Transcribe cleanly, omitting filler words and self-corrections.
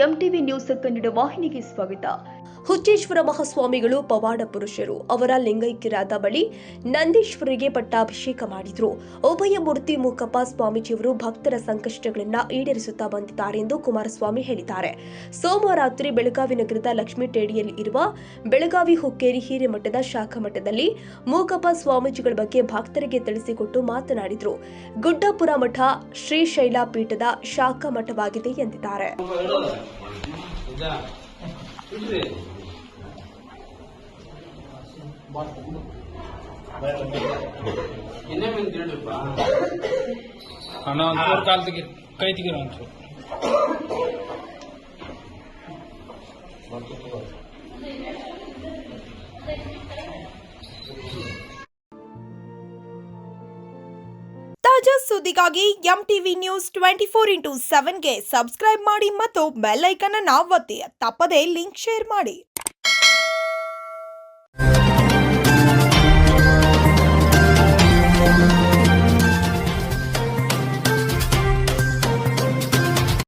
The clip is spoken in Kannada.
ಎಂಟಿವಿ ನ್ಯೂಸ್ ಕನ್ನಡ ವಾಹಿನಿಗೆ ಸ್ವಾಗತ. ಹುಚ್ಚೇಶ್ವರ ಮಹಾಸ್ವಾಮಿಗಳು ಪವಾಡ ಪುರುಷರು. ಅವರ ಲಿಂಗೈಕ್ಯರಾದ ಬಳಿ ನಂದೀಶ್ವರಿಗೆ ಪಟ್ಟಾಭಿಷೇಕ ಮಾಡಿದ್ರು. ಉಭಯ ಮೂರ್ತಿ ಮೂಕಪ್ಪ ಸ್ವಾಮೀಜಿಯವರು ಭಕ್ತರ ಸಂಕಷ್ಟಗಳನ್ನ ಈಡೇರಿಸುತ್ತಾ ಬಂದಿದ್ದಾರೆ ಎಂದು ಕುಮಾರಸ್ವಾಮಿ ಹೇಳಿದ್ದಾರೆ. ಸೋಮವಾರ ರಾತ್ರಿ ಬೆಳಗಾವಿ ನಗರದ ಲಕ್ಷ್ಮೀ ಟೇಡಿಯಲ್ಲಿ ಇರುವ ಬೆಳಗಾವಿ ಹುಕ್ಕೇರಿ ಹಿರೇಮಠದ ಶಾಖಾ ಮಠದಲ್ಲಿ ಮೂಕಪ್ಪ ಸ್ವಾಮೀಜಿಗಳ ಬಗ್ಗೆ ಭಕ್ತರಿಗೆ ತಿಳಿಸಿಕೊಟ್ಟು ಮಾತನಾಡಿದರು. ಗುಡ್ಡಪುರ ಮಠ ಶ್ರೀಶೈಲ ಪೀಠದ ಶಾಖಾ ಮಠವಾಗಿದೆ ಎಂದಿದ್ದಾರೆ. ಕೈ ತೆಗಿರೋ ತಾಜಾ ಸುದ್ದಿಗಾಗಿ ಎಂಟಿವಿ ನ್ಯೂಸ್ 24x7ಗೆ ಸಬ್ಸ್ಕ್ರೈಬ್ ಮಾಡಿ ಮತ್ತು ಬೆಲ್ ಐಕಾನ್ ಅನ್ನು ಒತ್ತಿ. ತಪ್ಪದೇ ಲಿಂಕ್ ಶೇರ್ ಮಾಡಿ.